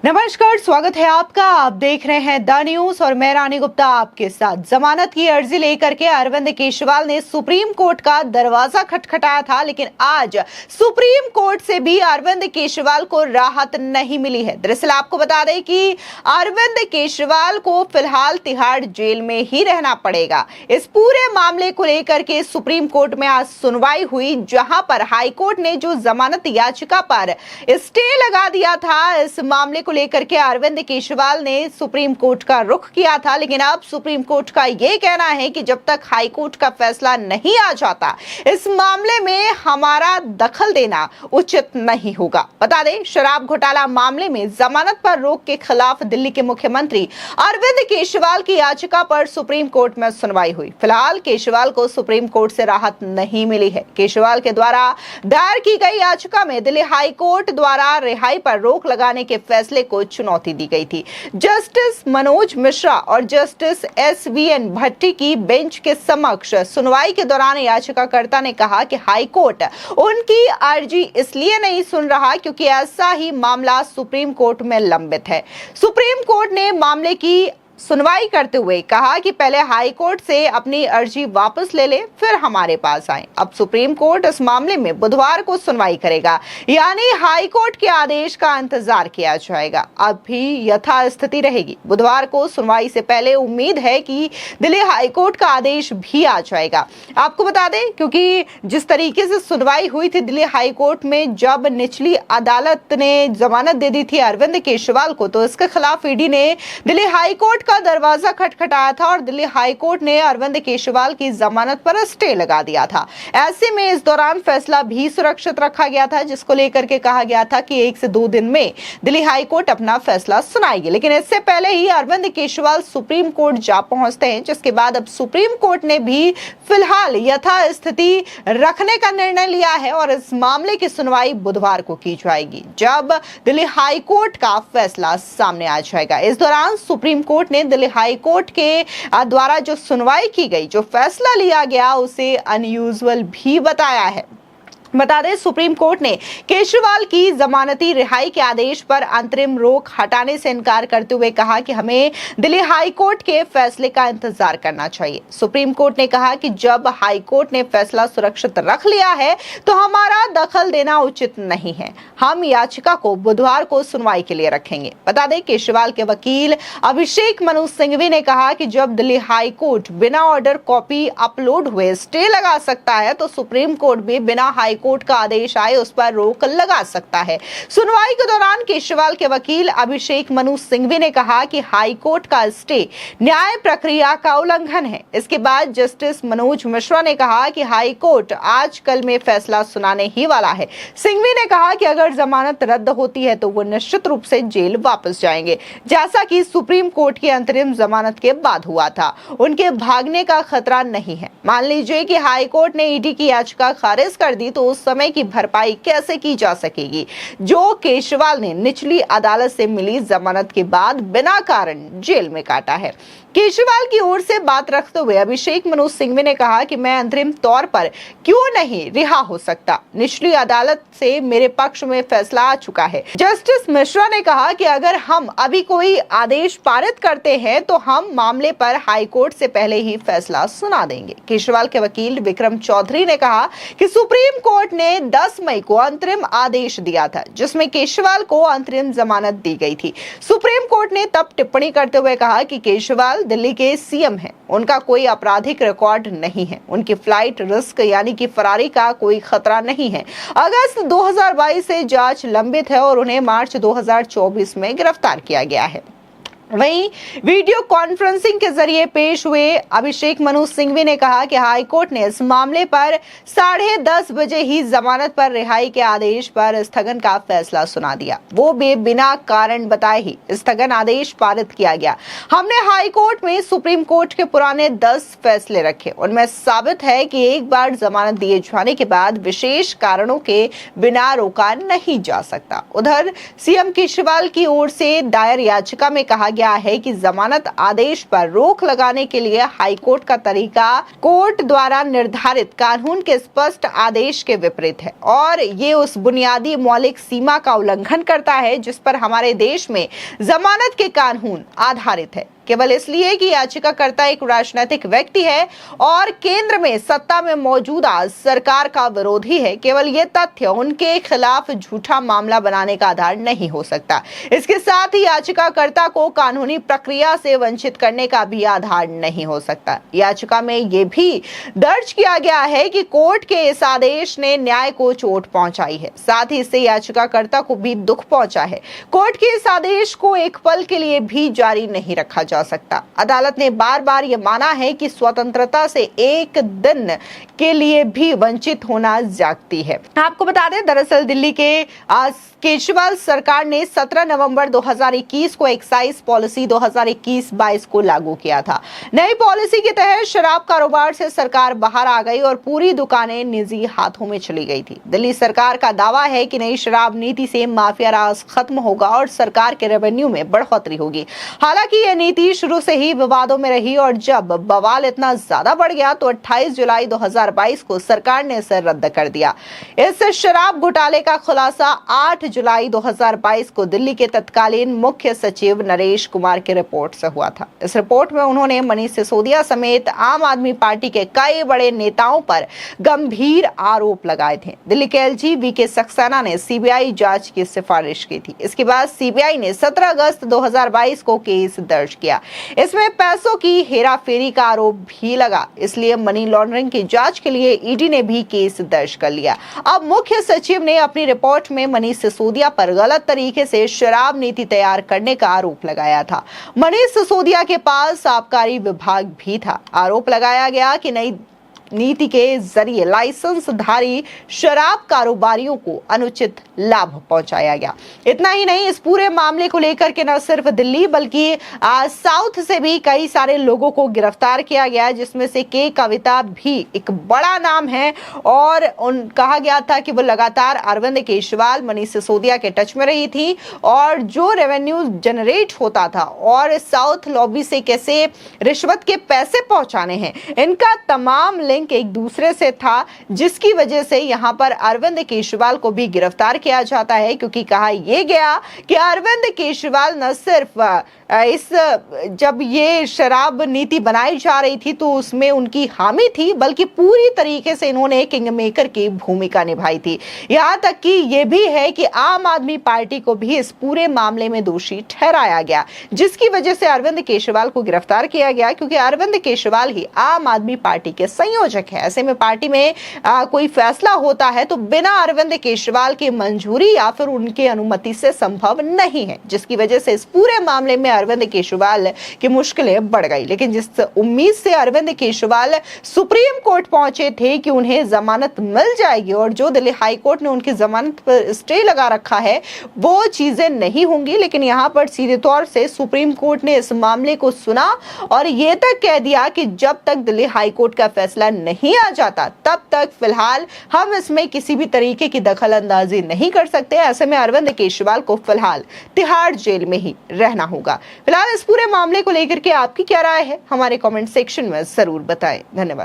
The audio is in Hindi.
नमस्कार, स्वागत है आपका। आप देख रहे हैं द न्यूज और मैं रानी गुप्ता आपके साथ। जमानत की अर्जी लेकर के अरविंद केजरीवाल ने सुप्रीम कोर्ट का दरवाजा खटखटाया था, लेकिन आज सुप्रीम कोर्ट से भी अरविंद केजरीवाल को राहत नहीं मिली है। दरअसल आपको बता दें कि अरविंद केजरीवाल को फिलहाल तिहाड़ जेल में ही रहना पड़ेगा। इस पूरे मामले को लेकर के सुप्रीम कोर्ट में आज सुनवाई हुई, जहां पर हाईकोर्ट ने जो जमानत याचिका पर स्टे लगा दिया था, इस मामले को लेकर के अरविंद केजरीवाल ने सुप्रीम कोर्ट का रुख किया था। लेकिन अब सुप्रीम कोर्ट का यह कहना है कि जब तक हाई कोर्ट का फैसला नहीं आ जाता, इस मामले में हमारा दखल देना उचित नहीं होगा। बता दें, शराब घोटाला मामले में जमानत पर रोक के खिलाफ दिल्ली के मुख्यमंत्री अरविंद केजरीवाल की याचिका पर सुप्रीम कोर्ट में सुनवाई हुई। फिलहाल केजरीवाल को सुप्रीम कोर्ट से राहत नहीं मिली है। केजरीवाल के द्वारा दायर की गई याचिका में दिल्ली हाई कोर्ट द्वारा रिहाई पर रोक लगाने के फैसले को चुनौती दी गई थी। जस्टिस मनोज मिश्रा और जस्टिस एस.वी.एन. भट्टी की बेंच के समक्ष सुनवाई के दौरान याचिकाकर्ता ने कहा कि हाई कोर्ट उनकी अर्जी इसलिए नहीं सुन रहा क्योंकि ऐसा ही मामला सुप्रीम कोर्ट में लंबित है। सुप्रीम कोर्ट ने मामले की सुनवाई करते हुए कहा कि पहले हाई कोर्ट से अपनी अर्जी वापस ले ले, फिर हमारे पास आए। अब सुप्रीम कोर्ट इस मामले में बुधवार को सुनवाई करेगा, यानी हाई कोर्ट के आदेश का इंतजार किया जाएगा। अब भी यथास्थिति रहेगी। बुधवार को सुनवाई से पहले उम्मीद है कि दिल्ली हाई कोर्ट का आदेश भी आ जाएगा। आपको बता दें, क्योंकि जिस तरीके से सुनवाई हुई थी दिल्ली हाई कोर्ट में, जब निचली अदालत ने जमानत दे दी थी अरविंद केजरीवाल को, तो इसके खिलाफ ईडी ने दिल्ली हाई कोर्ट का दरवाजा खटखटाया था और दिल्ली हाई कोर्ट ने अरविंद केजरीवाल की जमानत पर स्टे लगा दिया था। ऐसे में इस दौरान फैसला भी सुरक्षित रखा गया था, जिसको लेकर के कहा गया था कि 1 से 2 दिन में दिल्ली हाई कोर्ट अपना फैसला सुनाएगी। लेकिन इससे पहले ही अरविंद केजरीवाल सुप्रीम कोर्ट जा पहुंचते हैं, जिसके बाद अब सुप्रीम कोर्ट ने भी फिलहाल यथास्थिति रखने का निर्णय लिया है और इस मामले की सुनवाई बुधवार को की जाएगी, जब दिल्ली हाई कोर्ट का फैसला सामने आ जाएगा। इस दौरान सुप्रीम कोर्ट ने दिल्ली हाई कोर्ट के द्वारा जो सुनवाई की गई, जो फैसला लिया गया, उसे अनयूजुअल भी बताया है। बता दें, सुप्रीम कोर्ट ने केजरीवाल की जमानती रिहाई के आदेश पर अंतरिम रोक हटाने से इनकार करते हुए कहा कि हमें दिल्ली हाई कोर्ट के फैसले का इंतजार करना चाहिए। सुप्रीम कोर्ट ने कहा कि जब हाई कोर्ट ने फैसला सुरक्षित रख लिया है तो हमारा दखल देना उचित नहीं है। हम याचिका को बुधवार को सुनवाई के लिए रखेंगे। बता दें, केजरीवाल के वकील अभिषेक मनु सिंघवी ने कहा कि जब दिल्ली हाई कोर्ट बिना ऑर्डर कॉपी अपलोड हुए स्टे लगा सकता है, तो सुप्रीम कोर्ट भी बिना हाई कोर्ट का आदेश आए उस पर रोक लगा सकता है। सुनवाई के दौरान केजरीवाल के वकील अभिषेक मनु सिंघवी ने कहा कि हाई कोर्ट का स्टे न्याय प्रक्रिया का उल्लंघन है। इसके बाद जस्टिस मनोज मिश्रा ने कहा कि हाई कोर्ट आज कल में फैसला सुनाने ही वाला है। सिंघवी ने कहा कि अगर जमानत रद्द होती है तो वो निश्चित रूप से जेल वापस जाएंगे, जैसा कि सुप्रीम कोर्ट की अंतरिम जमानत के बाद हुआ था। उनके भागने का खतरा नहीं है। मान लीजिए कि हाई कोर्ट ने ईडी की याचिका खारिज कर दी, तो उस समय की भरपाई कैसे की जा सकेगी, जो केजरीवाल ने निचली अदालत से मिली जमानत के बाद बिना कारण जेल में काटा है। केजरीवाल की ओर से बात रखते हुए अभिषेक मनु सिंघवी ने कहा कि मैं अंतरिम तौर पर क्यों नहीं रिहा हो सकता। निचली अदालत से मेरे पक्ष में फैसला आ चुका है। जस्टिस मिश्रा ने कहा कि अगर हम अभी कोई आदेश पारित करते हैं तो हम मामले पर हाई कोर्ट से पहले ही फैसला सुना देंगे। केजरीवाल के वकील विक्रम चौधरी ने कहा कि सुप्रीम कोर्ट ने 10 मई को अंतरिम आदेश दिया था, जिसमें केजरीवाल को अंतरिम जमानत दी गई थी। सुप्रीम कोर्ट ने तब टिप्पणी करते हुए कहा कि केजरीवाल दिल्ली के सीएम हैं, उनका कोई आपराधिक रिकॉर्ड नहीं है, उनकी फ्लाइट रिस्क यानी कि फरारी का कोई खतरा नहीं है। अगस्त 2022 से जांच लंबित है और उन्हें मार्च 2024 में गिरफ्तार किया गया है। वहीं वीडियो कॉन्फ्रेंसिंग के जरिए पेश हुए अभिषेक मनु सिंघवी ने कहा कि हाईकोर्ट ने इस मामले पर 10:30 बजे ही जमानत पर रिहाई के आदेश पर स्थगन का फैसला सुना दिया। वो भी बिना कारण बताए ही स्थगन आदेश पारित किया गया। हमने हाईकोर्ट में सुप्रीम कोर्ट के पुराने 10 फैसले रखे, उनमें साबित है कि एक बार जमानत दिए जाने के बाद विशेष कारणों के बिना रोका नहीं जा सकता। उधर सीएम केजरीवाल की ओर से दायर याचिका में कहा गया है कि जमानत आदेश पर रोक लगाने के लिए हाईकोर्ट का तरीका कोर्ट द्वारा निर्धारित कानून के स्पष्ट आदेश के विपरीत है और ये उस बुनियादी मौलिक सीमा का उल्लंघन करता है जिस पर हमारे देश में जमानत के कानून आधारित है, केवल इसलिए कि याचिकाकर्ता एक राजनीतिक व्यक्ति है और केंद्र में सत्ता में मौजूदा सरकार का विरोधी है। केवल ये तथ्य उनके खिलाफ झूठा मामला बनाने का आधार नहीं हो सकता। इसके साथ ही याचिकाकर्ता को कानूनी प्रक्रिया से वंचित करने का भी आधार नहीं हो सकता। याचिका में यह भी दर्ज किया गया है कि कोर्ट के इस आदेश ने न्याय को चोट पहुंचाई है, साथ ही इससे याचिकाकर्ता को भी दुख पहुंचा है। कोर्ट के इस आदेश को एक पल के लिए भी जारी नहीं रखा जा सकता। अदालत ने बार बार यह माना है कि स्वतंत्रता से एक दिन के लिए भी वंचित होना जागती है। आपको बता दें, दरअसल दिल्ली के केजरीवाल सरकार ने 17 नवंबर 2021 को एक्साइज पॉलिसी 2021-22 को लागू किया था। नई पॉलिसी के तहत शराब कारोबार से सरकार बाहर आ गई और पूरी दुकानें निजी हाथों में चली गई थी। दिल्ली सरकार का दावा है कि नई शराब नीति से माफिया राज खत्म होगा और सरकार के रेवेन्यू में बढ़ोतरी होगी। हालांकि यह नीति शुरू से ही विवादों में रही और जब बवाल इतना ज्यादा बढ़ गया तो 28 जुलाई 2022 को सरकार ने इसे रद्द कर दिया। इस शराब घोटाले का खुलासा 8 जुलाई 2022 को दिल्ली के तत्कालीन मुख्य सचिव नरेश कुमार की रिपोर्ट से हुआ था। इस रिपोर्ट में उन्होंने मनीष सिसोदिया समेत आम आदमी पार्टी के कई बड़े नेताओं पर गंभीर आरोप लगाए थे। दिल्ली के एलजी वीके सक्सेना ने सीबीआई जांच की सिफारिश की थी। इसके बाद सीबीआई ने 17 अगस्त 2022 को केस दर्ज किया। इसमें पैसों की हेराफेरी का आरोप भी लगा, इसलिए मनी लॉन्ड्रिंग की जांच के लिए ईडी ने भी केस दर्ज कर लिया। अब मुख्य सचिव ने अपनी रिपोर्ट में मनीष सिसोदिया पर गलत तरीके से शराब नीति तैयार करने का आरोप लगाया था। मनीष सिसोदिया के पास आबकारी विभाग भी था। आरोप लगाया गया कि नई नीति के जरिए लाइसेंसधारी शराब कारोबारियों को अनुचित लाभ पहुंचाया गया। इतना ही नहीं, इस पूरे मामले को लेकर के न सिर्फ दिल्ली बल्कि साउथ से भी कई सारे लोगों को गिरफ्तार किया गया, जिसमें से के कविता भी एक बड़ा नाम है और कहा गया था कि वो लगातार अरविंद केजरीवाल, मनीष सिसोदिया के टच में रही थी और जो रेवेन्यू जनरेट होता था और साउथ लॉबी से कैसे रिश्वत के पैसे पहुंचाने हैं, इनका तमाम लिंक एक दूसरे से था, जिसकी वजह से यहां पर अरविंद केजरीवाल को भी गिरफ्तार किया जाता है, क्योंकि कहा यह गया कि अरविंद केजरीवाल न सिर्फ जब ये शराब नीति बनाई जा रही थी तो उसमें उनकी हामी थी, बल्कि पूरी तरीके से इन्होंने किंग मेकर की भूमिका निभाई थी। यहां तक कि यह भी है कि आम आदमी पार्टी को भी इस पूरे मामले में दोषी ठहराया गया, जिसकी वजह से अरविंद केजरीवाल को गिरफ्तार किया गया, क्योंकि अरविंद केजरीवाल ही आम आदमी पार्टी के संयोजक है। ऐसे में पार्टी में कोई फैसला होता है तो बिना अरविंद केजरीवाल की मंजूरी या फिर उनकी अनुमति से संभव नहीं है, जिसकी वजह से इस पूरे मामले में अरविंद केजरीवाल की मुश्किलें बढ़ गई। लेकिन जिस उम्मीद से अरविंद केजरीवाल सुप्रीम कोर्ट पहुंचे थे कि उन्हें जमानत मिल जाएगी और जो दिल्ली हाई कोर्ट ने उनकी जमानत पर स्टे लगा रखा है वो चीजें नहीं होंगी, लेकिन यहां पर सीधे तौर से सुप्रीम कोर्ट ने इस मामले को सुना और यह तक कह दिया कि जब तक दिल्ली हाई कोर्ट का फैसला नहीं आ जाता तब तक फिलहाल हम इसमें किसी भी तरीके की दखल अंदाजी नहीं कर सकते। ऐसे में अरविंद केजरीवाल को फिलहाल तिहाड़ जेल में ही रहना होगा। फिलहाल इस पूरे मामले को लेकर के आपकी क्या राय है, हमारे कमेंट सेक्शन में जरूर बताएं। धन्यवाद।